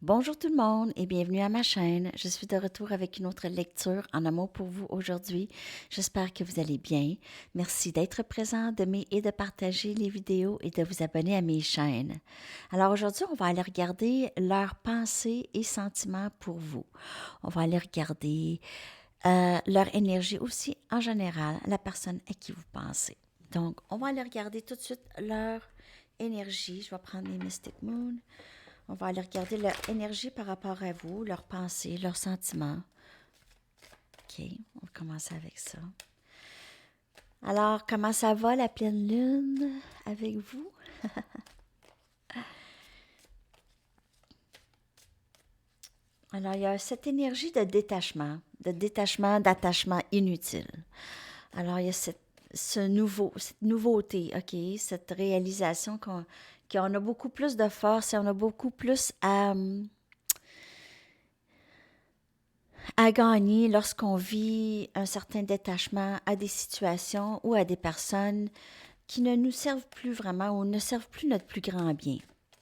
Bonjour tout le monde et bienvenue à ma chaîne. Je suis de retour avec une autre lecture en amour pour vous aujourd'hui. J'espère que vous allez bien. Merci d'être présent, d'aimer et de partager les vidéos et de vous abonner à mes chaînes. Alors aujourd'hui, on va aller regarder leurs pensées et sentiments pour vous. On va aller regarder leur énergie aussi en général, la personne à qui vous pensez. Donc, on va aller regarder tout de suite leur énergie. Je vais prendre mes Mystic Moon. On va aller regarder leur énergie par rapport à vous, leurs pensées, leurs sentiments. OK, on va commencer avec ça. Alors, comment ça va la pleine lune avec vous? Alors, il y a cette énergie de détachement, d'attachement inutile. Alors, il y a cette nouveauté, OK, cette réalisation qu'on a beaucoup plus de force et on a beaucoup plus à gagner lorsqu'on vit un certain détachement à des situations ou à des personnes qui ne nous servent plus vraiment ou ne servent plus notre plus grand bien.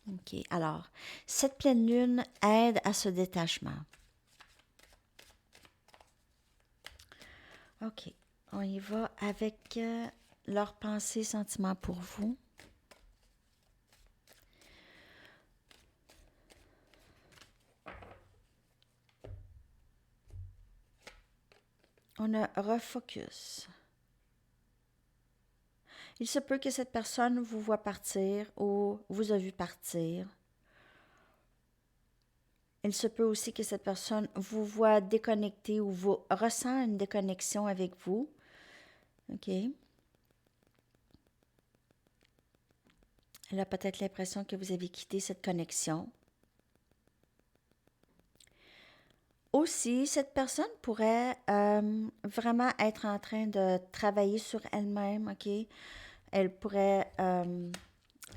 OK. Alors, cette pleine lune aide à ce détachement. OK. On y va avec leurs pensées, sentiments pour vous. On a refocus. Il se peut que cette personne vous voit partir ou vous a vu partir. Il se peut aussi que cette personne vous voit déconnecté ou vous ressent une déconnexion avec vous. OK? Elle a peut-être l'impression que vous avez quitté cette connexion. Aussi, cette personne pourrait vraiment être en train de travailler sur elle-même, OK? Elle pourrait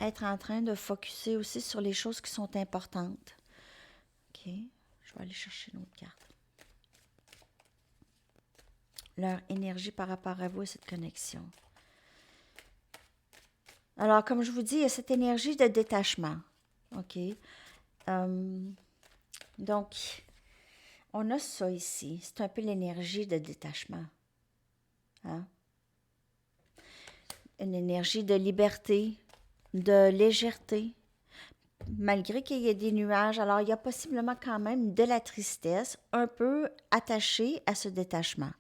être en train de focuser aussi sur les choses qui sont importantes. OK? Je vais aller chercher une autre carte. Leur énergie par rapport à vous et cette connexion. Alors, comme je vous dis, il y a cette énergie de détachement. OK? Donc, on a ça ici. C'est un peu l'énergie de détachement. Hein? Une énergie de liberté, de légèreté. Malgré qu'il y ait des nuages, alors il y a possiblement quand même de la tristesse, un peu attachée à ce détachement.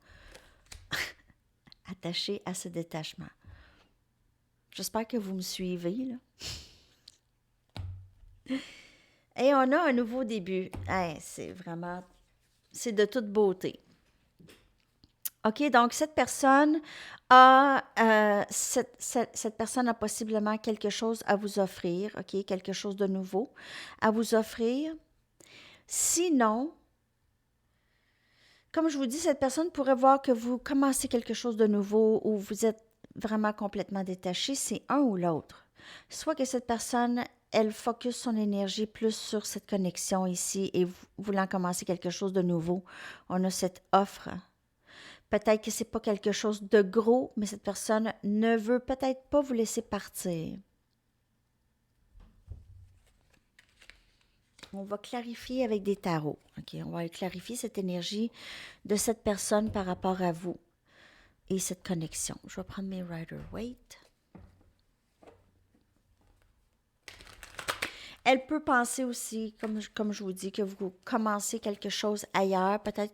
Attachée à ce détachement. J'espère que vous me suivez, là. Et on a un nouveau début. Hey, c'est de toute beauté. OK, donc cette personne cette personne a possiblement quelque chose à vous offrir, OK, quelque chose de nouveau à vous offrir. Sinon, comme je vous dis, cette personne pourrait voir que vous commencez quelque chose de nouveau ou vous êtes vraiment complètement détaché, c'est un ou l'autre. Soit que cette personne, elle focus son énergie plus sur cette connexion ici et voulant commencer quelque chose de nouveau. On a cette offre. Peut-être que c'est pas quelque chose de gros, mais cette personne ne veut peut-être pas vous laisser partir. On va clarifier avec des tarots. OK, on va clarifier cette énergie de cette personne par rapport à vous et cette connexion. Je vais prendre mes Rider-Waite. Elle peut penser aussi, comme je vous dis, que vous commencez quelque chose ailleurs. Peut-être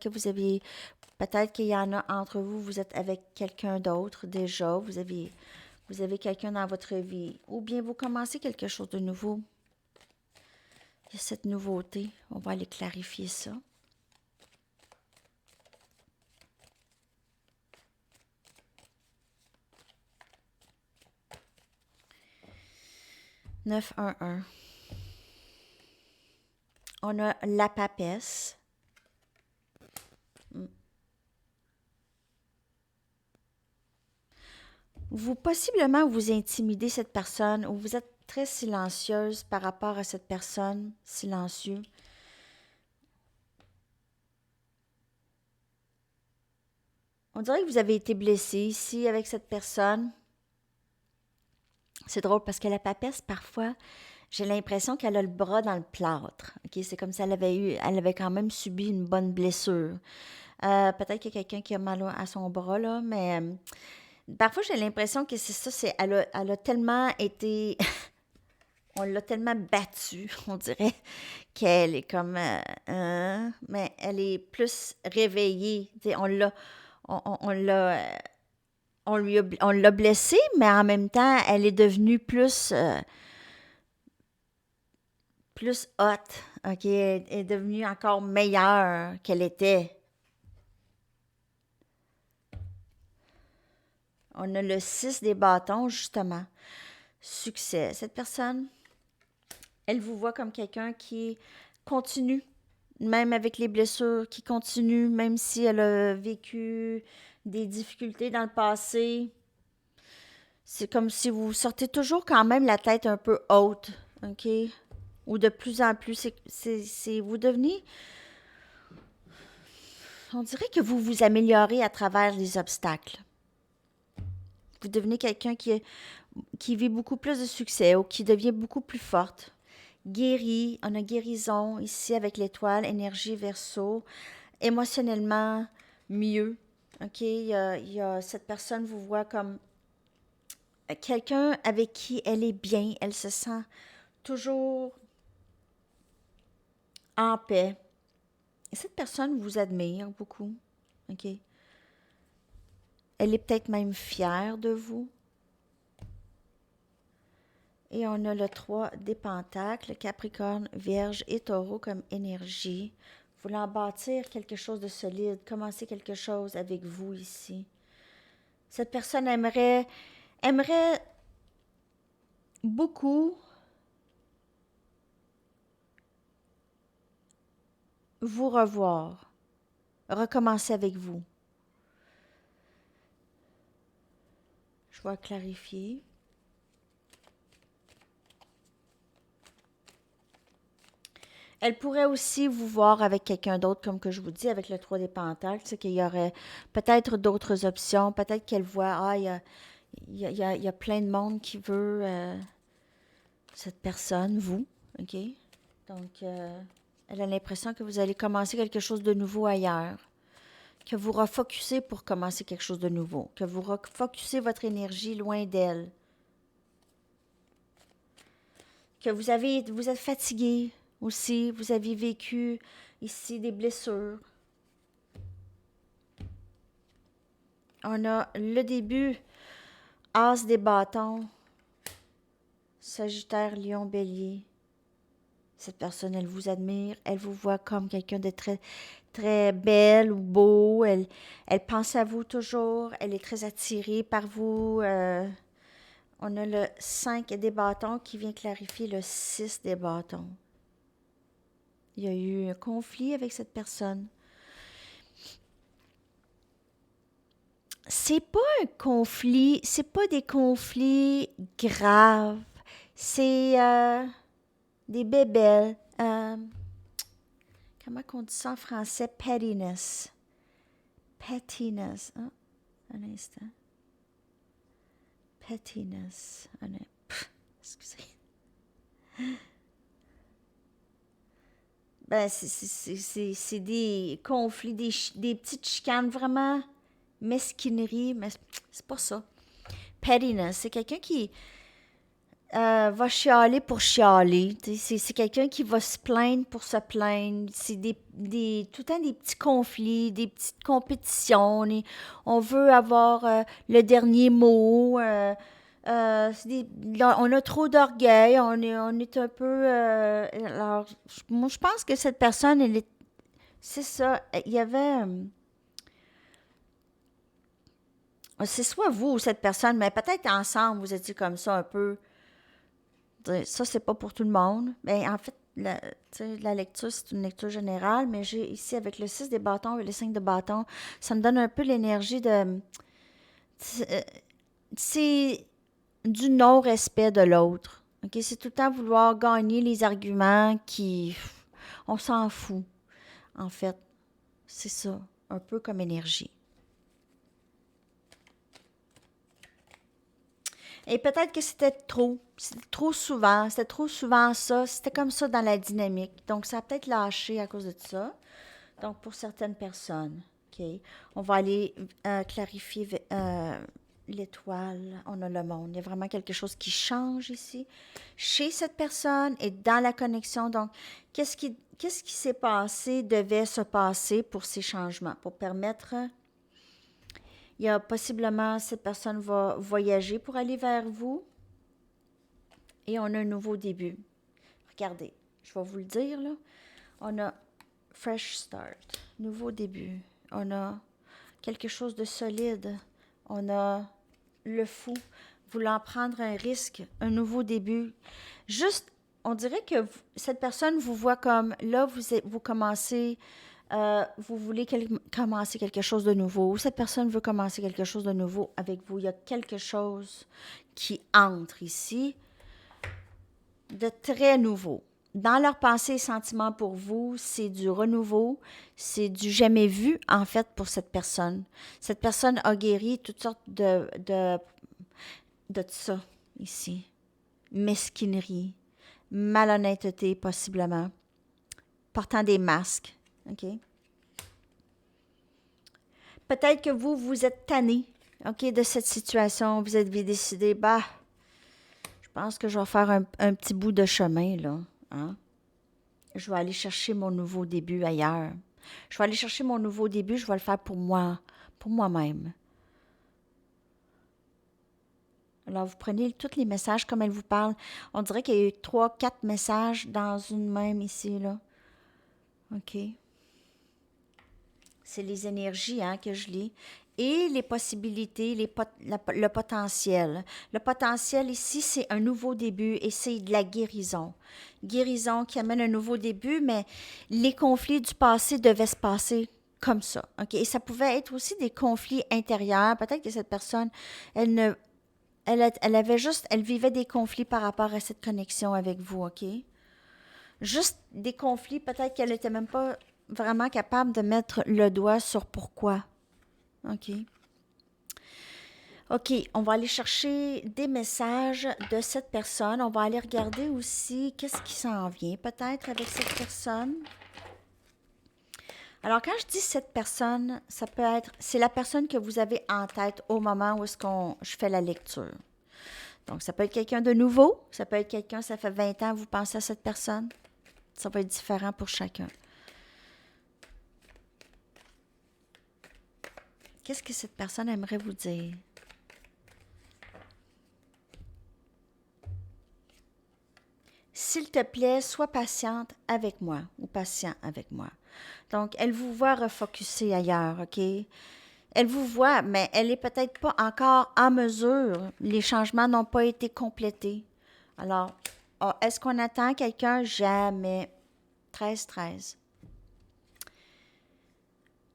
qu'il y en a entre vous, vous êtes avec quelqu'un d'autre déjà, vous avez quelqu'un dans votre vie, ou bien vous commencez quelque chose de nouveau. Il y a cette nouveauté, on va aller clarifier ça. Neuf un un. On a la papesse. Possiblement, vous intimidez cette personne ou vous êtes très silencieuse par rapport à cette personne, silencieux. On dirait que vous avez été blessé ici avec cette personne. C'est drôle parce que la papesse, parfois, J'ai l'impression qu'elle a le bras dans le plâtre. OK? C'est comme si elle avait quand même subi une bonne blessure. Peut-être qu'il y a quelqu'un qui a mal à son bras, là, mais parfois j'ai l'impression que c'est ça, elle a tellement été, on l'a tellement battue, on dirait, qu'elle est comme, mais elle est plus réveillée. Tu sais, on l'a, on l'a blessée, mais en même temps, elle est devenue plus hot, OK? Elle est devenue encore meilleure qu'elle était. On a le 6 des bâtons, justement. Succès. Cette personne, elle vous voit comme quelqu'un qui continue, même avec les blessures, qui continue, même si elle a vécu des difficultés dans le passé. C'est comme si vous sortez toujours quand même la tête un peu haute, OK? Ou de plus en plus, vous devenez, on dirait que vous vous améliorez à travers les obstacles. Vous devenez quelqu'un qui vit beaucoup plus de succès ou qui devient beaucoup plus forte. Guérie, on a guérison ici avec l'étoile, énergie verso, émotionnellement mieux. OK? Cette personne vous voit comme quelqu'un avec qui elle est bien, elle se sent toujours en paix. Et cette personne vous admire beaucoup. OK? Elle est peut-être même fière de vous. Et on a le 3 des pentacles, Capricorne, Vierge et Taureau comme énergie. Voulant bâtir quelque chose de solide, commencer quelque chose avec vous ici. Cette personne aimerait beaucoup vous revoir, recommencer avec vous. Je vais clarifier. Elle pourrait aussi vous voir avec quelqu'un d'autre, comme que je vous dis, avec le 3 des pentacles. C'est qu'il y aurait peut-être d'autres options. Peut-être qu'elle voit, il y a plein de monde qui veut cette personne, vous. OK? Donc, elle a l'impression que vous allez commencer quelque chose de nouveau ailleurs. Que vous refocusez pour commencer quelque chose de nouveau. Que vous refocusez votre énergie loin d'elle. Que vous êtes fatigué aussi. Vous avez vécu ici des blessures. On a le début, As des bâtons, Sagittaire, Lion, Bélier. Cette personne, elle vous admire, elle vous voit comme quelqu'un de très, très belle ou beau. Elle pense à vous toujours, elle est très attirée par vous. On a le 5 des bâtons qui vient clarifier le 6 des bâtons. Il y a eu un conflit avec cette personne. C'est pas un conflit, c'est pas des conflits graves. C'est des bébelles. Comment on dit ça en français? Pettiness. Pettiness. Oh, un instant. Pettiness. Excusez. Ben, c'est des conflits, des petites chicanes, vraiment mesquinerie, mais c'est pas ça. Pettiness, c'est quelqu'un qui va chialer pour chialer. C'est quelqu'un qui va se plaindre pour se plaindre. C'est tout le temps des petits conflits, des petites compétitions. On veut avoir le dernier mot. On a trop d'orgueil. On est un peu... alors, moi, je pense que cette personne, c'est ça. Il y avait... c'est soit vous ou cette personne, mais peut-être ensemble, vous étiez comme ça un peu. Ça, c'est pas pour tout le monde. Mais en fait, la lecture, c'est une lecture générale, mais j'ai ici avec le 6 des bâtons et le 5 de bâtons, ça me donne un peu l'énergie de. C'est du non-respect de l'autre. OK? C'est tout le temps vouloir gagner les arguments qui. On s'en fout, en fait. C'est ça, un peu comme énergie. Et peut-être que c'était trop souvent ça, c'était comme ça dans la dynamique. Donc, ça a peut-être lâché à cause de ça. Donc, pour certaines personnes, OK, on va aller clarifier l'étoile, on a le monde. Il y a vraiment quelque chose qui change ici chez cette personne et dans la connexion. Donc, qu'est-ce qui s'est passé, devait se passer pour ces changements, pour permettre... Il y a possiblement, cette personne va voyager pour aller vers vous et on a un nouveau début. Regardez, je vais vous le dire, là. On a fresh start, nouveau début. On a quelque chose de solide. On a le fou, voulant prendre un risque, un nouveau début. Juste, on dirait que cette personne vous voit comme, là, vous commencez... vous voulez commencer quelque chose de nouveau, ou cette personne veut commencer quelque chose de nouveau avec vous. Il y a quelque chose qui entre ici de très nouveau. Dans leurs pensées et sentiments pour vous, c'est du renouveau, c'est du jamais vu, en fait, pour cette personne. Cette personne a guéri toutes sortes de ça, ici. Mesquinerie, malhonnêteté, possiblement, portant des masques, OK? Peut-être que vous êtes tanné, OK, de cette situation. Vous avez décidé, bah, je pense que je vais faire un petit bout de chemin, là. Hein? Je vais aller chercher mon nouveau début ailleurs. Je vais aller chercher mon nouveau début, je vais le faire pour moi, pour moi-même. Alors, vous prenez tous les messages comme elle vous parle. On dirait qu'il y a eu 3, 4 messages dans une même ici, là. OK. C'est les énergies que je lis. Et les possibilités, le potentiel. Le potentiel ici, c'est un nouveau début et c'est de la guérison. Guérison qui amène un nouveau début, mais les conflits du passé devaient se passer comme ça. OK? Et ça pouvait être aussi des conflits intérieurs. Peut-être que cette personne, elle vivait des conflits par rapport à cette connexion avec vous, OK? Juste des conflits, peut-être qu'elle n'était même pas vraiment capable de mettre le doigt sur pourquoi. OK. OK, on va aller chercher des messages de cette personne. On va aller regarder aussi qu'est-ce qui s'en vient peut-être avec cette personne. Alors, quand je dis cette personne, ça peut être, c'est la personne que vous avez en tête au moment où je fais la lecture. Donc, ça peut être quelqu'un de nouveau, ça peut être quelqu'un, ça fait 20 ans, vous pensez à cette personne. Ça va être différent pour chacun. Qu'est-ce que cette personne aimerait vous dire? S'il te plaît, sois patiente avec moi ou patient avec moi. Donc, elle vous voit refocuser ailleurs, OK? Elle vous voit, mais elle n'est peut-être pas encore en mesure. Les changements n'ont pas été complétés. Alors, est-ce qu'on attend quelqu'un? Jamais. 13-13.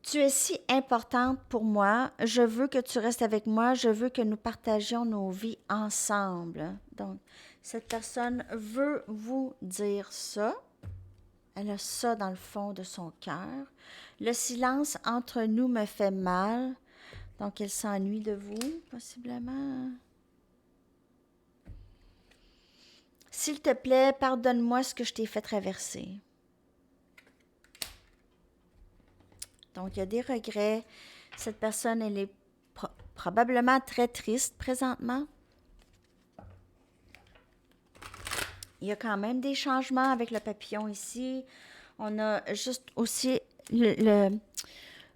Tu es si importante pour moi. Je veux que tu restes avec moi. Je veux que nous partagions nos vies ensemble. Donc, cette personne veut vous dire ça. Elle a ça dans le fond de son cœur. Le silence entre nous me fait mal. Donc, elle s'ennuie de vous, possiblement. S'il te plaît, pardonne-moi ce que je t'ai fait traverser. Donc, il y a des regrets. Cette personne, elle est probablement très triste présentement. Il y a quand même des changements avec le papillon ici. On a juste aussi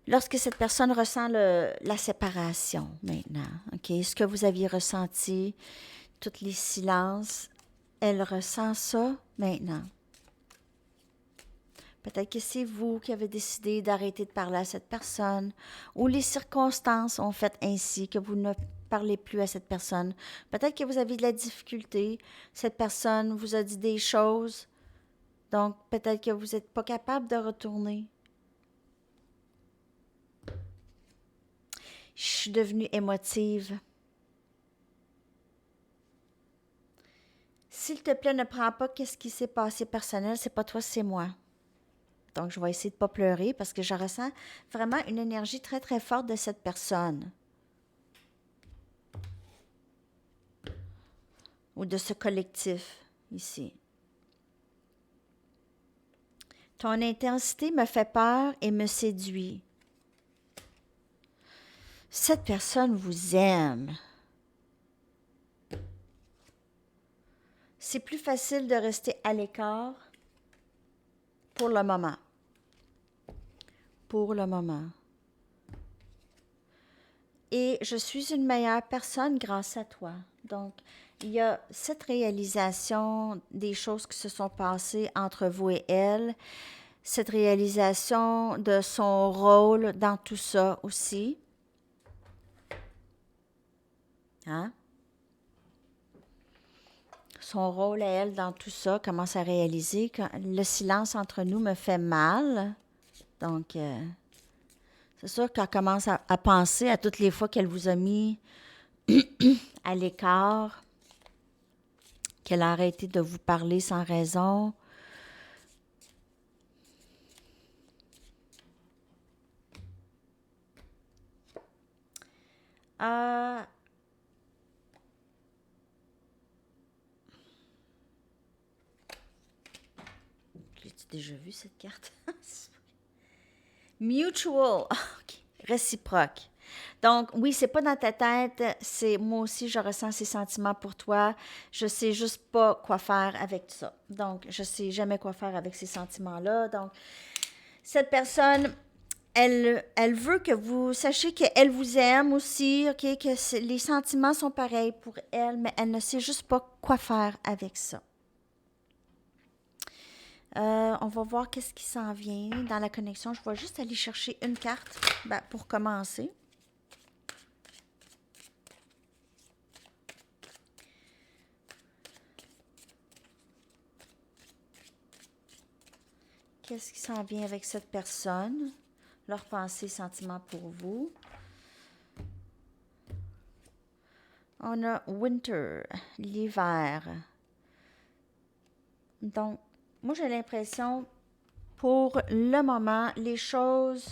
lorsque cette personne ressent la séparation maintenant. OK? Ce que vous aviez ressenti, tous les silences, elle ressent ça maintenant. Peut-être que c'est vous qui avez décidé d'arrêter de parler à cette personne ou les circonstances ont fait ainsi que vous ne parlez plus à cette personne. Peut-être que vous avez de la difficulté. Cette personne vous a dit des choses. Donc, peut-être que vous n'êtes pas capable de retourner. Je suis devenue émotive. S'il te plaît, ne prends pas qu'est-ce qui s'est passé personnel. C'est pas toi, c'est moi. Donc, je vais essayer de ne pas pleurer parce que je ressens vraiment une énergie très, très forte de cette personne. ou de ce collectif ici. Ton intensité me fait peur et me séduit. Cette personne vous aime. C'est plus facile de rester à l'écart pour le moment. Pour le moment. Et je suis une meilleure personne grâce à toi. Donc, il y a cette réalisation des choses qui se sont passées entre vous et elle, cette réalisation de son rôle dans tout ça aussi. Hein? Son rôle à elle dans tout ça commence à réaliser que le silence entre nous me fait mal. Donc, c'est sûr qu'elle commence à penser à toutes les fois qu'elle vous a mis à l'écart, qu'elle a arrêté de vous parler sans raison. J'ai-tu déjà vu cette carte? Mutual, okay. Réciproque. Donc, oui, c'est pas dans ta tête, c'est moi aussi, je ressens ces sentiments pour toi. Je sais juste pas quoi faire avec ça. Donc, je sais jamais quoi faire avec ces sentiments-là. Donc, cette personne, elle veut que vous sachiez qu'elle vous aime aussi, ok, que les sentiments sont pareils pour elle, mais elle ne sait juste pas quoi faire avec ça. On va voir qu'est-ce qui s'en vient dans la connexion. Je vais juste aller chercher une carte pour commencer. Qu'est-ce qui s'en vient avec cette personne? Leurs pensées, sentiments pour vous. On a Winter, l'hiver. Donc, moi, j'ai l'impression, pour le moment, les choses...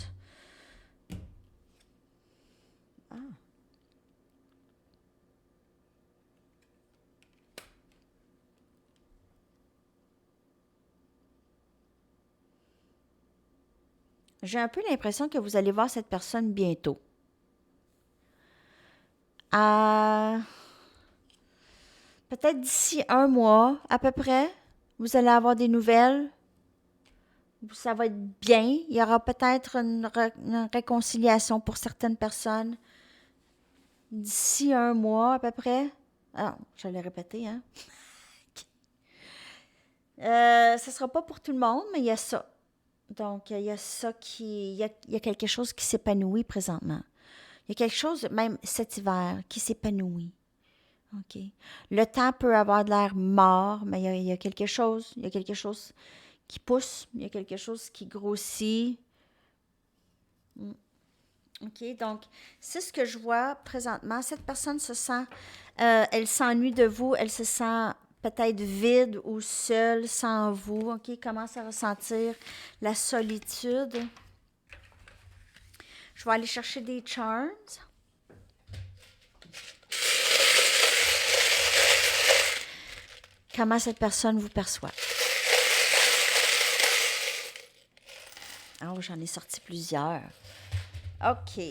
J'ai un peu l'impression que vous allez voir cette personne bientôt. Peut-être d'ici 1 mois, à peu près, vous allez avoir des nouvelles. Ça va être bien. Il y aura peut-être une réconciliation pour certaines personnes. D'ici 1 mois, à peu près. Ah, je l'ai répété, hein? Ce ne sera pas pour tout le monde, mais il y a ça. Donc, il y a ça qui... Il y a quelque chose qui s'épanouit présentement. Il y a quelque chose, même cet hiver, qui s'épanouit. OK. Le temps peut avoir de l'air mort, mais il y a quelque chose. Il y a quelque chose qui pousse. Il y a quelque chose qui grossit. OK. Donc, c'est ce que je vois présentement. Cette personne se sent... elle s'ennuie de vous. Elle se sent peut-être vide ou seule sans vous. OK. Commence à ressentir la solitude. Je vais aller chercher des charms. Comment cette personne vous perçoit? Oh, j'en ai sorti plusieurs. OK.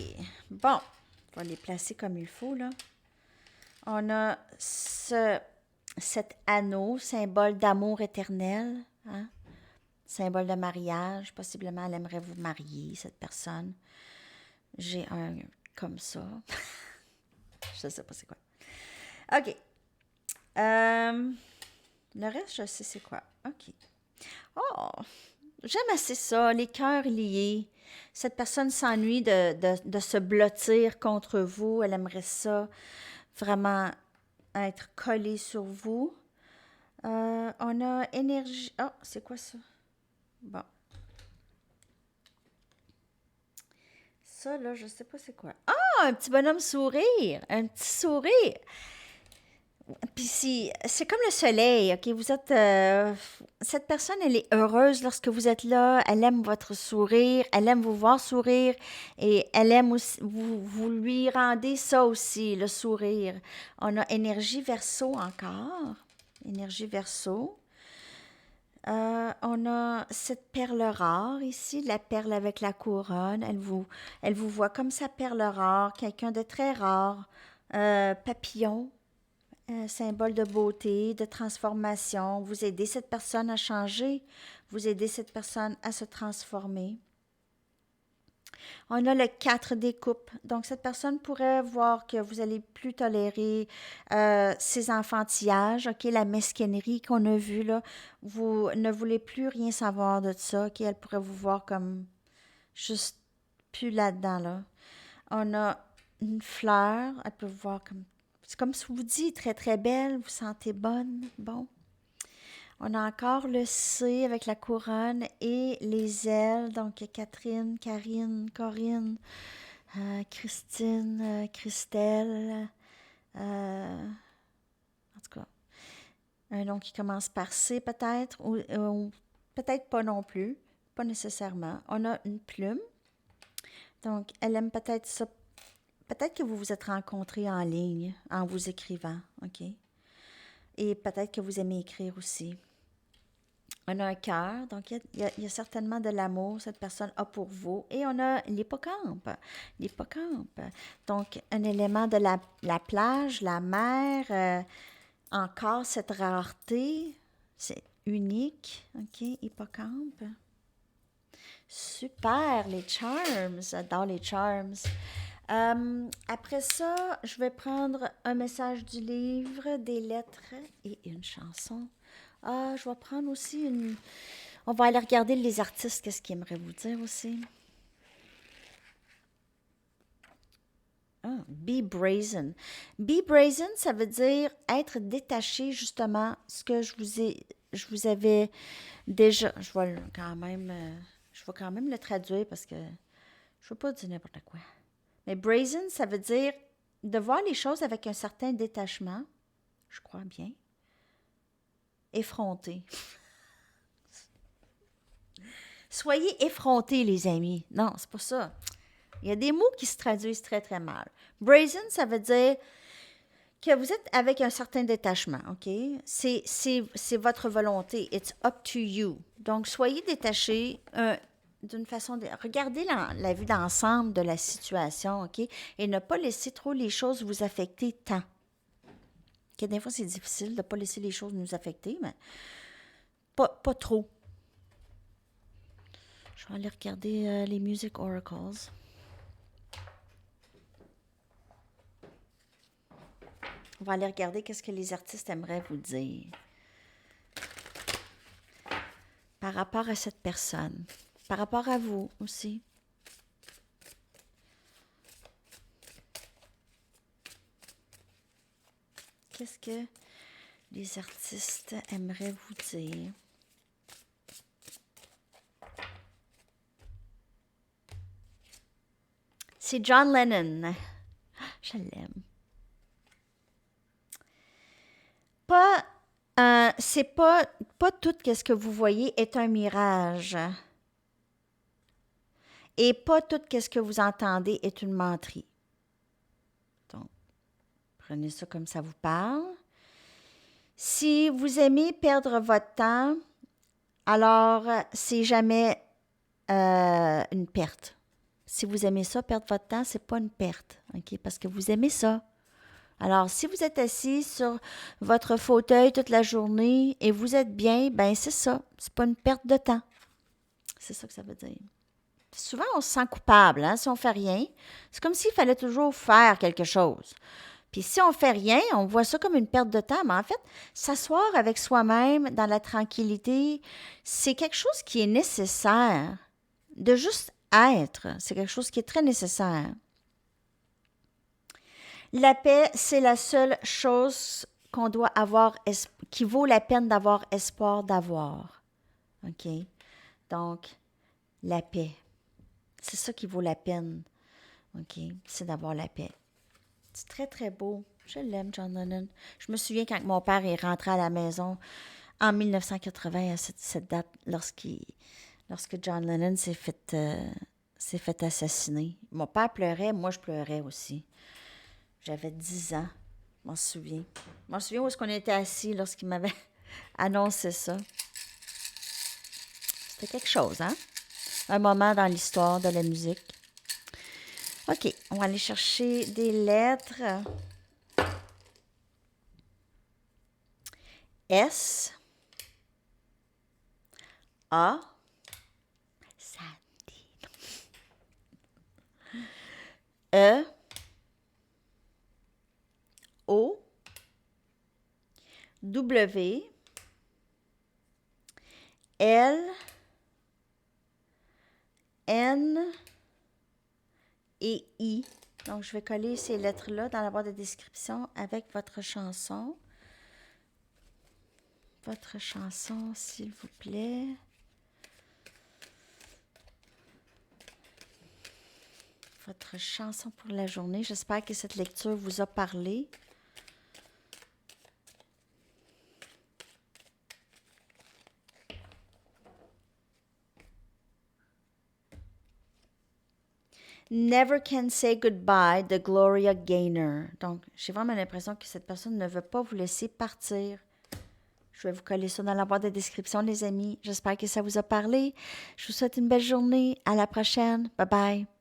Bon, on va les placer comme il faut, là. On a cet anneau, symbole d'amour éternel, hein? Symbole de mariage. Possiblement, elle aimerait vous marier, cette personne. J'ai un comme ça. Je ne sais pas c'est quoi. OK. Le reste, je sais c'est quoi. OK. Oh, j'aime assez ça, les cœurs liés. Cette personne s'ennuie de se blottir contre vous. Elle aimerait ça vraiment être collée sur vous. On a énergie. Oh, c'est quoi ça? Bon. Ça, là, je sais pas c'est quoi. Ah, un petit bonhomme sourire. Un petit sourire. Puis c'est comme le soleil, OK? Vous êtes, cette personne, elle est heureuse lorsque vous êtes là. Elle aime votre sourire. Elle aime vous voir sourire. Et elle aime aussi, vous lui rendez ça aussi, le sourire. On a énergie verso encore. Énergie verso. On a cette perle rare ici, la perle avec la couronne. Elle vous voit comme sa perle rare, quelqu'un de très rare. Papillon, symbole de beauté, de transformation. Vous aidez cette personne à changer. Vous aidez cette personne à se transformer. On a le 4 des coupes. Donc, cette personne pourrait voir que vous allez plus tolérer ces enfantillages, OK, la mesquinerie qu'on a vue, là. Vous ne voulez plus rien savoir de ça, OK? Elle pourrait vous voir comme juste plus là-dedans, là. On a une fleur. Elle peut vous voir comme... C'est comme si vous dites très, très belle. Vous sentez bonne. Bon. On a encore le C avec la couronne et les ailes. Donc, Catherine, Karine, Corinne, Christine, Christelle. En tout cas, un nom qui commence par C peut-être, ou peut-être pas non plus, pas nécessairement. On a une plume. Donc, elle aime peut-être ça. Peut-être que vous vous êtes rencontrés en ligne en vous écrivant, OK? Et peut-être que vous aimez écrire aussi. On a un cœur, donc il y a certainement de l'amour cette personne a pour vous. Et on a l'hippocampe. L'hippocampe. Donc, un élément de la plage, la mer, encore cette rareté. C'est unique. OK, hippocampe. Super, les charms. J'adore les charms. Après ça, je vais prendre un message du livre, des lettres et une chanson. Ah, je vais prendre aussi une... On va aller regarder les artistes, qu'est-ce qu'ils aimeraient vous dire aussi. Ah, be brazen. Be brazen, ça veut dire être détaché, justement, ce que je vous avais déjà... je vais quand même le traduire parce que je ne veux pas dire n'importe quoi. Mais brazen, ça veut dire de voir les choses avec un certain détachement, je crois bien. Effronté. Soyez effrontés, les amis. Non, c'est pas ça. Il y a des mots qui se traduisent très, très mal. Brazen, ça veut dire que vous êtes avec un certain détachement, OK? C'est votre volonté. It's up to you. Donc, soyez détachés d'une façon de... Regardez la vue d'ensemble de la situation, OK? Et ne pas laisser trop les choses vous affecter tant. OK? Des fois, c'est difficile de ne pas laisser les choses nous affecter, mais pas trop. Je vais aller regarder les Music Oracles. On va aller regarder qu'est-ce que les artistes aimeraient vous dire par rapport à cette personne, par rapport à vous aussi. Qu'est-ce que les artistes aimeraient vous dire? C'est John Lennon. Je l'aime. C'est pas tout ce que vous voyez est un mirage. Et pas tout ce que vous entendez est une menterie. Donc, prenez ça comme ça vous parle. Si vous aimez perdre votre temps, alors c'est jamais une perte. Si vous aimez ça, perdre votre temps, c'est pas une perte, OK? Parce que vous aimez ça. Alors, si vous êtes assis sur votre fauteuil toute la journée et vous êtes bien, ben c'est ça. C'est pas une perte de temps. C'est ça que ça veut dire. Souvent, on se sent coupable, hein, si on fait rien. C'est comme s'il fallait toujours faire quelque chose. Puis si on fait rien, on voit ça comme une perte de temps. Mais en fait, s'asseoir avec soi-même dans la tranquillité, c'est quelque chose qui est nécessaire. De juste être, c'est quelque chose qui est très nécessaire. La paix, c'est la seule chose qu'on doit avoir, qui vaut la peine d'avoir espoir d'avoir. OK? Donc, la paix. C'est ça qui vaut la peine. OK? C'est d'avoir la paix. C'est très, très beau. Je l'aime, John Lennon. Je me souviens quand mon père est rentré à la maison en 1980, à cette date, lorsque John Lennon s'est fait assassiner. Mon père pleurait, moi je pleurais aussi. J'avais 10 ans, je m'en souviens. Je m'en souviens où est-ce qu'on était assis lorsqu'il m'avait annoncé ça. C'était quelque chose, hein? Un moment dans l'histoire de la musique. OK, on va aller chercher des lettres. S. A. Sandy. E. O. W. L. N. Et I. Donc, je vais coller ces lettres-là dans la boîte de description avec votre chanson. Votre chanson, s'il vous plaît. Votre chanson pour la journée. J'espère que cette lecture vous a parlé. Never Can Say Goodbye de Gloria Gaynor. Donc, j'ai vraiment l'impression que cette personne ne veut pas vous laisser partir. Je vais vous coller ça dans la boîte de description, les amis. J'espère que ça vous a parlé. Je vous souhaite une belle journée. À la prochaine. Bye bye.